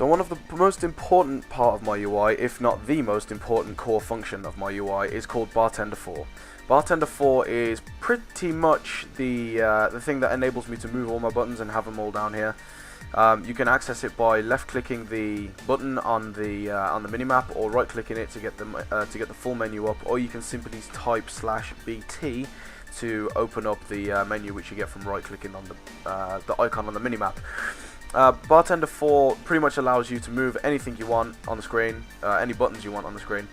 So one of the most important part of my UI, if not the most important core function of my UI, is called Bartender 4. Bartender 4 is pretty much the thing that enables me to move all my buttons and have them all down here. You can access it by left-clicking the button on the minimap, or right-clicking it to get the full menu up, or you can simply type /BT to open up the menu, which you get from right-clicking on the icon on the minimap. Bartender 4 pretty much allows you to move anything you want on the screen, any buttons you want on the screen.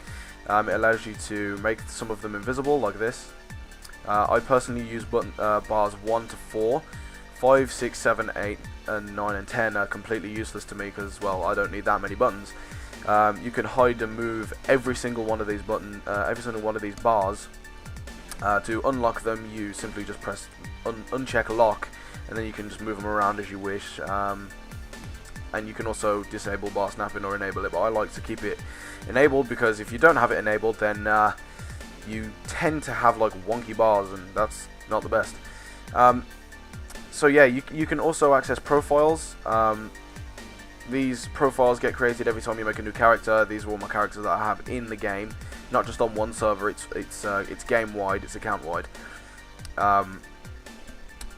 It allows you to make some of them invisible, like this. I personally use bars 1 to 4. 5, 6, 7, 8, and 9 and 10 are completely useless to me because, well, I don't need that many buttons. You can hide and move every single one of these bars. To unlock them, you simply just press uncheck lock, and then you can just move them around as you wish. And you can also disable bar snapping or enable it, but I like to keep it enabled because if you don't have it enabled, then you tend to have like wonky bars, and that's not the best. So yeah, you can also access profiles. These profiles get created every time you make a new character. These are all my characters that I have in the game, not just on one server. It's game wide, it's account wide.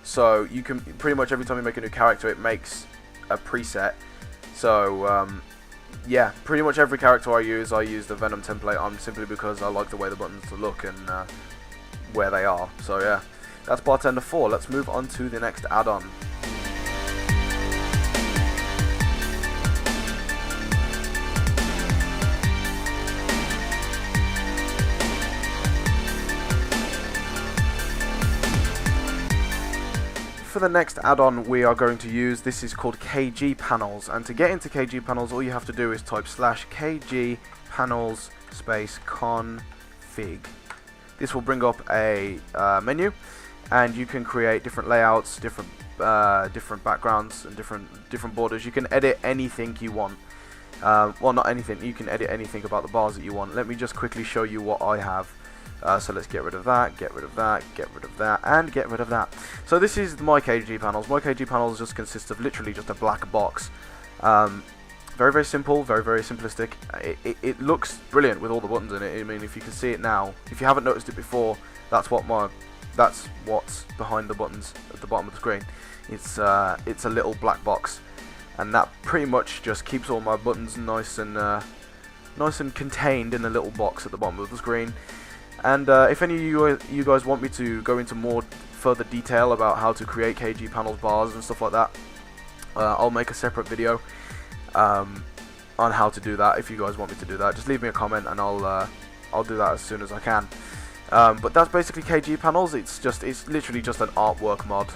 So you can pretty much every time you make a new character, it makes a preset. So yeah, pretty much every character I use the Venom template on, simply because I like the way the buttons look and where they are. So yeah, that's Bartender 4. Let's move on to the next add-on. For the next add-on we are going to use, this is called KG panels, and to get into KG panels all you have to do is type /KG panels space config. This will bring up a menu, and you can create different layouts, different backgrounds, and different borders. You can edit anything you want. Well, not anything, you can edit anything about the bars that you want. Let me just quickly show you what I have. So let's get rid of that, get rid of that, get rid of that, and get rid of that. So this is my KG panels. My KG panels just consist of literally just a black box. Very, very simple, very, very simplistic. It looks brilliant with all the buttons in it. I mean, if you can see it now, if you haven't noticed it before, that's what's behind the buttons at the bottom of the screen. It's a little black box, and that pretty much just keeps all my buttons nice and contained in a little box at the bottom of the screen. And if any of you guys want me to go into more further detail about how to create KG panels bars and stuff like that, I'll make a separate video on how to do that. If you guys want me to do that, just leave me a comment and I'll do that as soon as I can. But that's basically KG panels. It's literally just an artwork mod.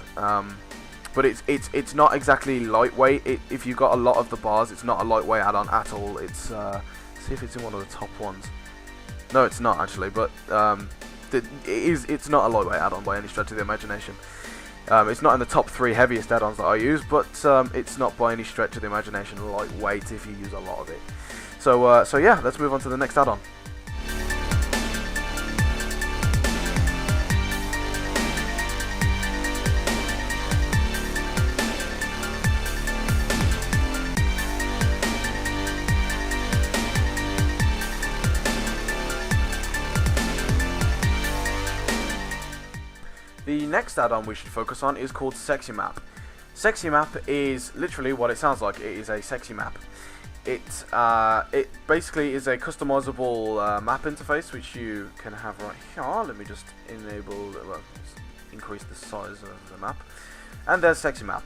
But it's not exactly lightweight. If you've got a lot of the bars, it's not a lightweight add-on at all. It's see if it's in one of the top ones. No, it's not actually, but it's not a lightweight add-on by any stretch of the imagination. It's not in the top 3 heaviest add-ons that I use, but it's not by any stretch of the imagination lightweight if you use a lot of it. So yeah, let's move on to the next add-on. The next add-on we should focus on is called Sexy Map. Sexy Map is literally what it sounds like. It is a sexy map. It basically is a customizable map interface which you can have right here. Let me just increase the size of the map. And there's Sexy Map.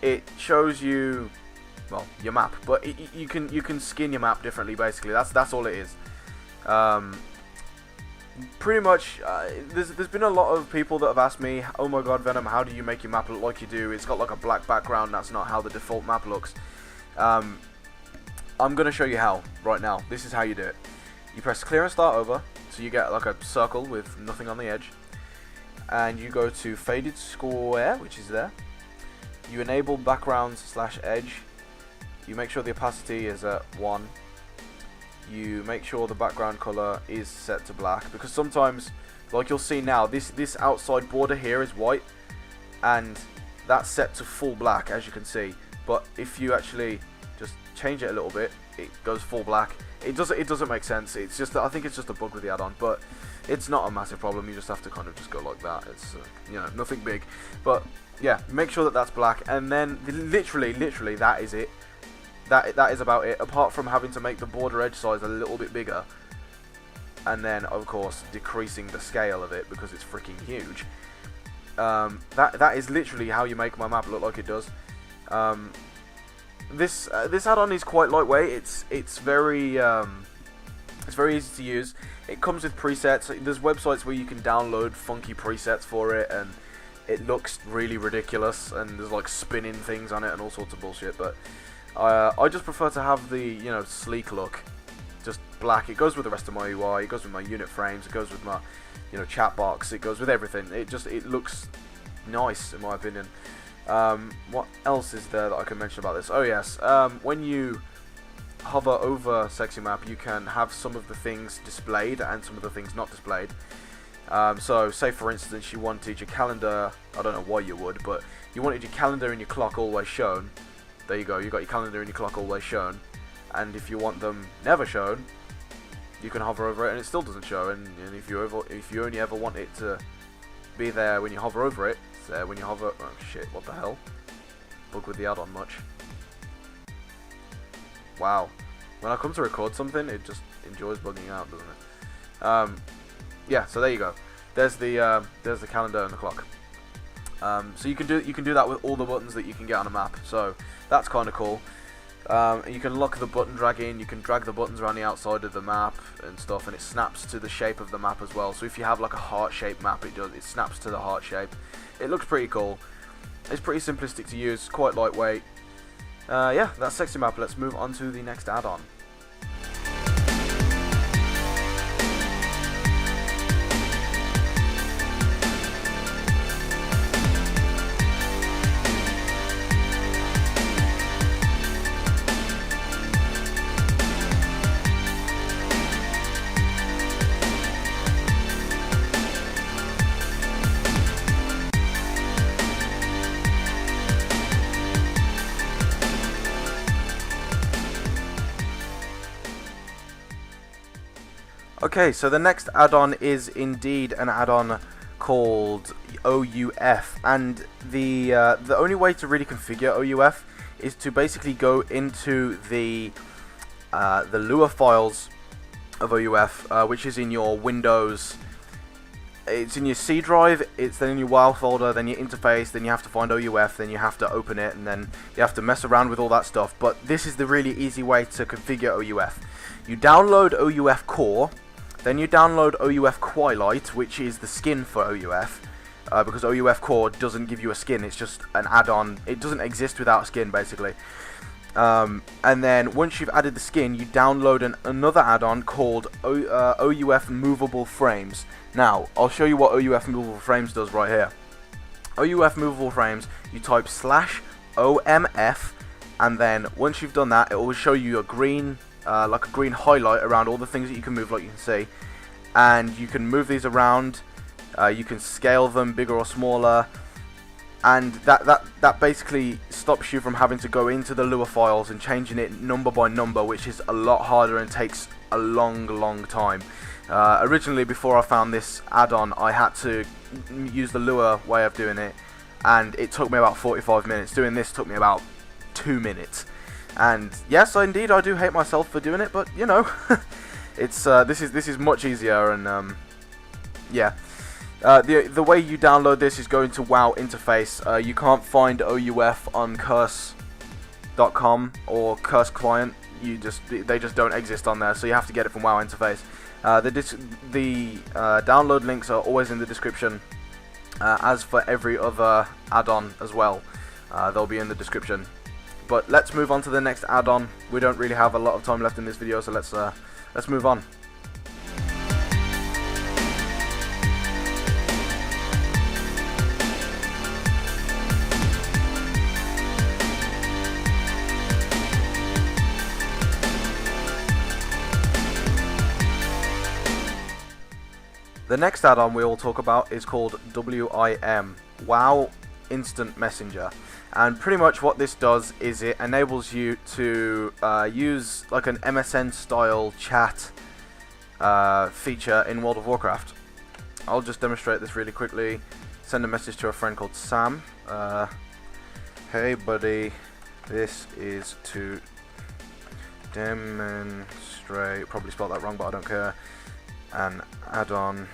It shows you, well, your map, but you can skin your map differently. Basically, that's all it is. Pretty much, there's been a lot of people that have asked me, oh my god Venom, how do you make your map look like you do? It's got like a black background, that's not how the default map looks. I'm going to show you how, right now. This is how you do it. You press clear and start over, so you get like a circle with nothing on the edge. And you go to faded square, which is there. You enable backgrounds /edge. You make sure the opacity is at 1. You make sure the background color is set to black, because sometimes, like you'll see now, this outside border here is white and that's set to full black, as you can see. But if you actually just change it a little bit, it goes full black. It doesn't make sense. It's just that I think it's just a bug with the add-on, but it's not a massive problem. You just have to kind of just go like that. It's you know, nothing big, but yeah, make sure that that's black, and then literally that is it. That is about it. Apart from having to make the border edge size a little bit bigger, and then of course decreasing the scale of it because it's freaking huge. That is literally how you make my map look like it does. This add-on is quite lightweight. It's very easy to use. It comes with presets. There's websites where you can download funky presets for it, and it looks really ridiculous. And there's like spinning things on it and all sorts of bullshit. But I just prefer to have the, you know, sleek look, just black. It goes with the rest of my UI. It goes with my unit frames. It goes with my, you know, chat box. It goes with everything. It looks nice in my opinion. What else is there that I can mention about this? Oh yes, when you hover over Sexy Map, you can have some of the things displayed and some of the things not displayed. So say for instance you wanted your calendar, I don't know why you would, but you wanted your calendar and your clock always shown. There you go, you got your calendar and your clock always shown. And if you want them never shown, you can hover over it and it still doesn't show. And if you only ever want it to be there when you hover over it, it's there when you hover. Oh shit! What the hell? Bug with the add-on much. Wow. When I come to record something, it just enjoys bugging out, doesn't it? Yeah. So there you go. There's the calendar and the clock. So you can do that with all the buttons that you can get on a map. So that's kind of cool. And you can lock the button drag in, you can drag the buttons around the outside of the map and stuff, and it snaps to the shape of the map as well. So if you have like a heart-shaped map, it snaps to the heart shape. It looks pretty cool. It's pretty simplistic to use, quite lightweight. Yeah, that's Sexy Map. Let's move on to the next add-on. Okay, so the next add-on is indeed an add-on called OUF, and the only way to really configure OUF is to basically go into the Lua files of OUF, which is in your Windows. It's in your C drive, it's then in your WoW folder, then your interface, then you have to find OUF, then you have to open it, and then you have to mess around with all that stuff. But this is the really easy way to configure OUF. You download OUF Core, then you download OUF Twilight, which is the skin for OUF, because OUF Core doesn't give you a skin, it's just an add-on. It doesn't exist without a skin, basically. And then once you've added the skin, you download another add-on called OUF Movable Frames. Now, I'll show you what OUF Movable Frames does right here. OUF Movable Frames, you type /OMF, and then once you've done that, it will show you a green, like a green highlight around all the things that you can move, like you can see. And you can move these around, you can scale them bigger or smaller, and that basically stops you from having to go into the Lua files and changing it number by number, which is a lot harder and takes a long time. Originally, before I found this add-on, I had to use the Lua way of doing it, and it took me about 45 minutes. Doing this took me about 2 minutes. And yes, indeed, I do hate myself for doing it, but you know, it's this is much easier, and yeah. The way you download this is going to WoW interface. You can't find OUF on curse.com or curse client. They just don't exist on there, so you have to get it from WoW interface. The download links are always in the description, as for every other add-on as well. They'll be in the description. But let's move on to the next add-on. We don't really have a lot of time left in this video, so let's move on. The next add-on we will talk about is called WIM, WoW Instant Messenger. And pretty much what this does is it enables you to use like an MSN style chat feature in World of Warcraft. I'll just demonstrate this really quickly. Send a message to a friend called Sam. Hey buddy, this is to demonstrate, probably spelled that wrong but I don't care, an add-on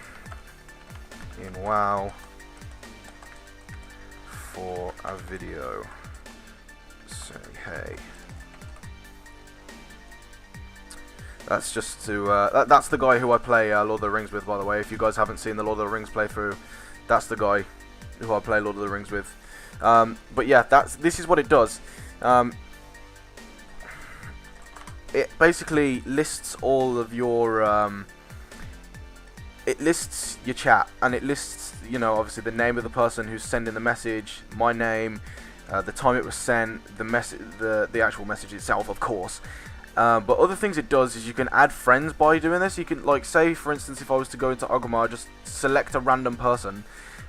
in WoW for a video. Say hey. That's just to that's the guy who I play Lord of the Rings with, by the way. If you guys haven't seen the Lord of the Rings playthrough, that's the guy who I play Lord of the Rings with. But yeah, this is what it does. It basically lists all of your it lists your chat, and it lists, you know, obviously the name of the person who's sending the message, my name, the time it was sent, the actual message itself, of course. But other things it does is you can add friends by doing this. You can, like, say for instance, if I was to go into Orgrimmar, just select a random person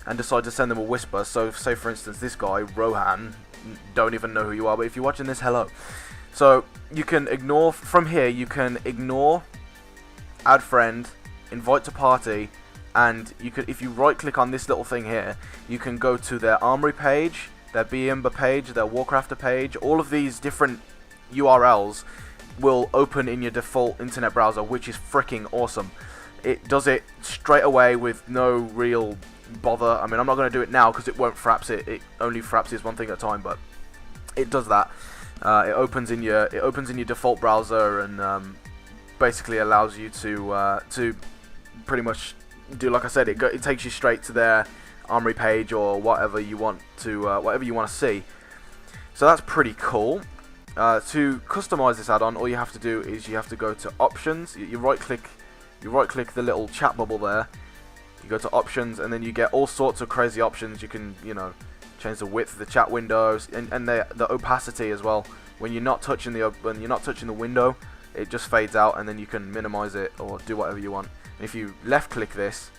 and decide to send them a whisper. So say for instance this guy, Rohan, don't even know who you are, but if you're watching this, hello. So you can ignore, from here you can ignore, add friend, invite to party, and you could, if you right click on this little thing here, you can go to their Armory page, their Beember page, their Warcrafter page. All of these different URLs will open in your default internet browser, which is freaking awesome. It does it straight away with no real bother. I mean, I'm not going to do it now because it won't fraps it. It only fraps is one thing at a time, but it does that. It opens in your default browser and basically allows you to pretty much do, like I said, it takes you straight to their Armory page or whatever you want to see. So that's pretty cool. To customize this add-on, all you have to do is you have to go to options. You right click the little chat bubble there. You go to options, and then you get all sorts of crazy options. You can, you know, change the width of the chat windows and the opacity as well. When you're not touching the window, it just fades out, and then you can minimize it or do whatever you want. And if you left click this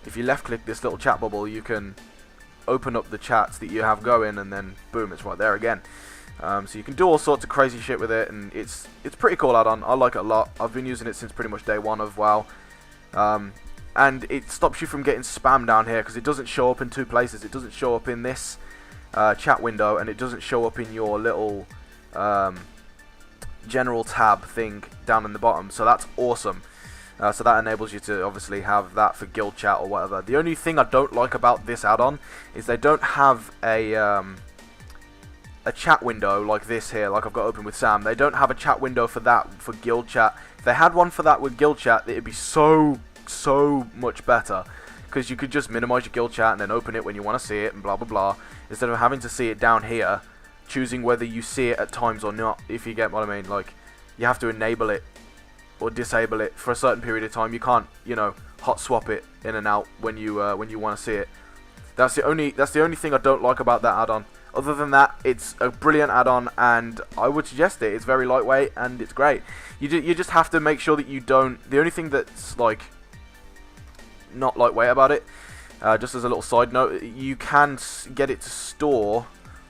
little chat bubble, you can open up the chats that you have going, and then boom, it's right there again. So you can do all sorts of crazy shit with it, and it's pretty cool add-on. I like it a lot. I've been using it since pretty much day one of WoW. And it stops you from getting spam down here, because it doesn't show up in two places. It doesn't show up in this chat window, and it doesn't show up in your little general tab thing down in the bottom. So that's awesome. So that enables you to obviously have that for guild chat or whatever. The only thing I don't like about this add-on is they don't have a chat window like this here, like I've got open with Sam. They don't have a chat window for that, for guild chat. If they had one for that with guild chat, it'd be so much better, because you could just minimize your guild chat and then open it when you want to see it and blah blah blah, instead of having to see it down here, choosing whether you see it at times or not, if you get what I mean. Like, you have to enable it or disable it for a certain period of time. You can't, you know, hot swap it in and out when you want to see it. That's the only thing I don't like about that add-on. Other than that, it's a brilliant add-on, and I would suggest it. It's very lightweight and it's great. You just have to make sure that you don't. The only thing that's like not lightweight about it, just as a little side note, you can get it to store.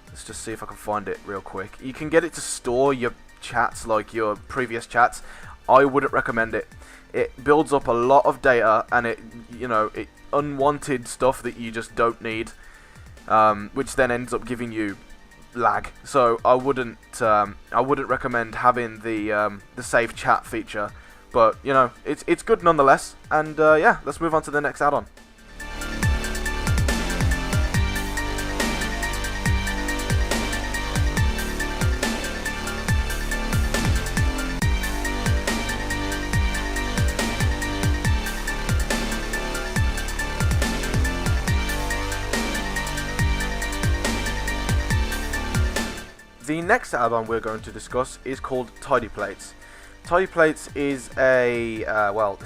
Let's just see if I can find it real quick. You can get it to store your chats, like your previous chats. I wouldn't recommend it. It builds up a lot of data, and it unwanted stuff that you just don't need. Which then ends up giving you lag. So I wouldn't recommend having the save chat feature, but you know, it's good nonetheless. And yeah, let's move on to the next add-on. The next add-on we're going to discuss is called Tidy Plates. Tidy Plates is a, well,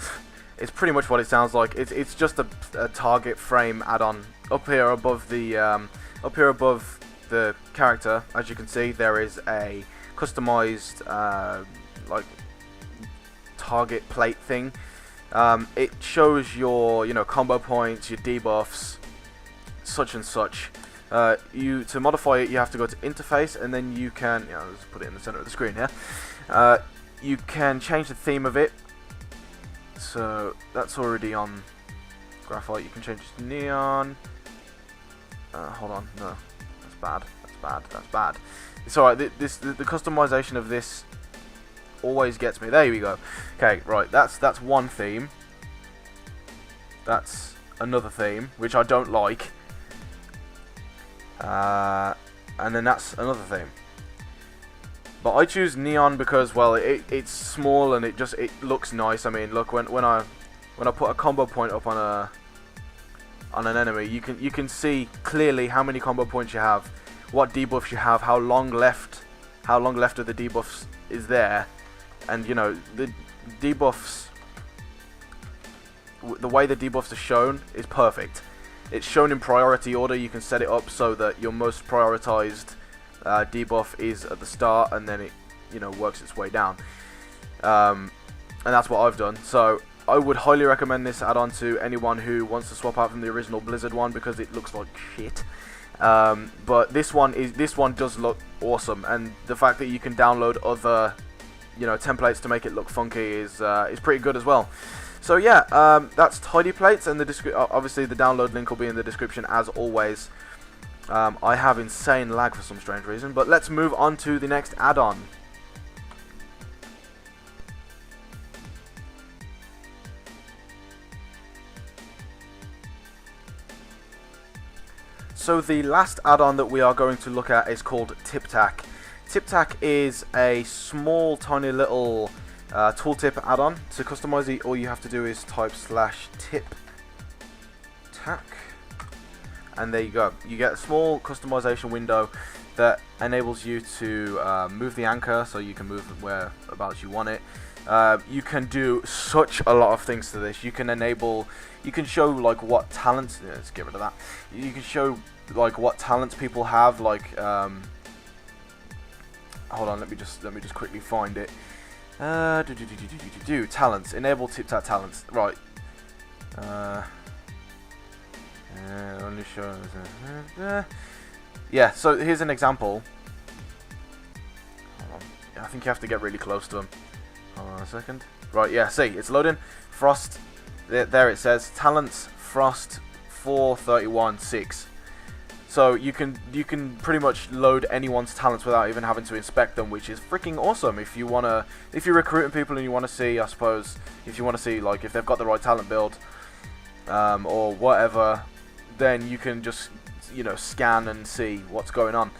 it's pretty much what it sounds like. It's just a target frame add-on. Up here above the character, as you can see, there is a customized like target plate thing. It shows your, you know, combo points, your debuffs, such and such. To modify it, you have to go to interface, and then you can, let's put it in the center of the screen here. You can change the theme of it. So that's already on graphite. You can change it to neon. Hold on, no, that's bad. That's bad. It's alright. The customization of this always gets me. There we go. Okay, right. That's one theme. That's another theme, which I don't like. And then that's another theme. But I choose neon because, well, it's small and it looks nice. I mean, look, when I put a combo point up on an enemy, you can see clearly how many combo points you have, what debuffs you have, how long left of the debuffs is there, and the debuffs, the way the debuffs are shown is perfect. It's shown in priority order. You can set it up so that your most prioritized debuff is at the start, and then it works its way down. And that's what I've done. So I would highly recommend this add-on to anyone who wants to swap out from the original Blizzard one, because it looks like shit. But this one does look awesome, and the fact that you can download other templates to make it look funky is pretty good as well. So yeah, that's Tidy Plates, and obviously the download link will be in the description as always. I have insane lag for some strange reason, but let's move on to the next add-on. So the last add-on that we are going to look at is called TipTac. TipTac is a small, tiny little tooltip add-on. To customize it, all you have to do is type /TipTac, and there you go. You get a small customization window that enables you to move the anchor, so you can move it whereabouts you want it. You can do such a lot of things to this. You can show like what talents. Let's get rid of that. You can show like what talents people have. Like, hold on. Let me just quickly find it. Talents. Enable TipTac talents. Right. Only shows. Yeah. So here's an example. Hold on. I think you have to get really close to them. Hold on a second. Right, yeah, see, it's loading. Frost, there it says, talents, Frost, 431, 6. So you can pretty much load anyone's talents without even having to inspect them, which is freaking awesome. If you're recruiting people and you want to see, I suppose, if you want to see like if they've got the right talent build, or whatever, then you can just scan and see what's going on.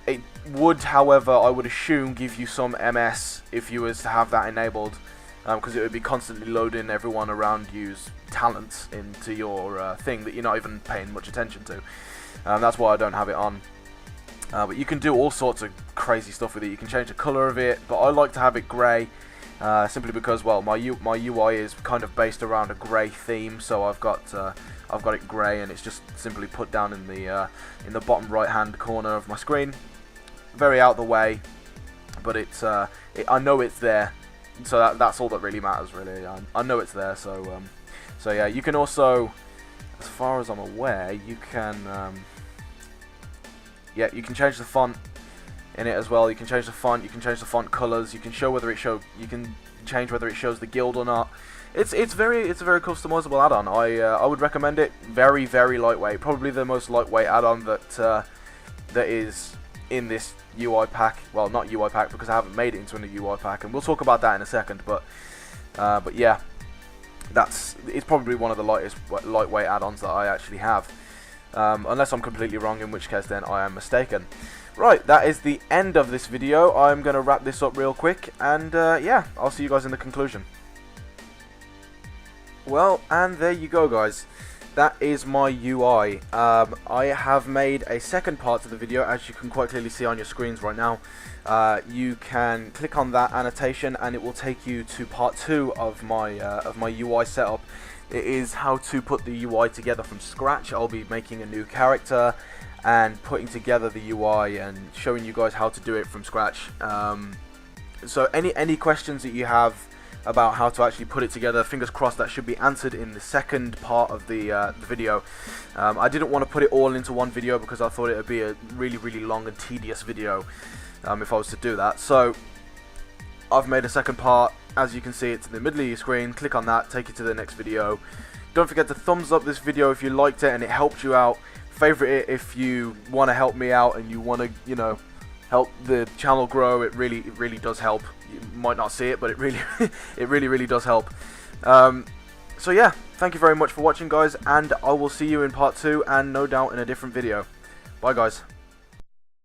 It would, however, I would assume, give you some MS if you was to have that enabled, because it would be constantly loading everyone around you's talents into your thing that you're not even paying much attention to. That's why I don't have it on. But you can do all sorts of crazy stuff with it. You can change the color of it, but I like to have it grey, simply because, well, my UI is kind of based around a grey theme, so I've got it grey, and it's just simply put down in the bottom right hand corner of my screen. Very out the way, but I know it's there, so that's all that really matters, really. I know it's there, so yeah. You can also, as far as I'm aware, you can change the font in it as well. You can change the font, you can change the font colors, you can change whether it shows the guild or not. It's a very customizable add-on. I would recommend it. Very, very lightweight. Probably the most lightweight add-on that is in this UI pack. Well, not UI pack, because I haven't made it into a UI pack, and we'll talk about that in a second. But yeah, it's probably one of the lightweight add-ons that I actually have, unless I'm completely wrong, in which case then I am mistaken. Right, that is the end of this video. I'm going to wrap this up real quick, and yeah, I'll see you guys in the conclusion. Well, and there you go, guys. That is my UI. I have made a second part to the video, as you can quite clearly see on your screens right now. You can click on that annotation and it will take you to part 2 of my UI setup. It is how to put the UI together from scratch. I'll be making a new character and putting together the UI and showing you guys how to do it from scratch. So any questions that you have, about how to actually put it together. Fingers crossed that should be answered in the second part of the video. I didn't want to put it all into one video because I thought it would be a really long and tedious video if I was to do that. So I've made a second part. As you can see, it's in the middle of your screen. Click on that, take you to the next video. Don't forget to thumbs up this video if you liked it and it helped you out. Favorite it if you want to help me out and you want to, you know, help the channel grow. It really does help. You might not see it, but it really does help. So yeah, thank you very much for watching, guys, and I will see you in part 2 and no doubt in a different video. Bye, guys.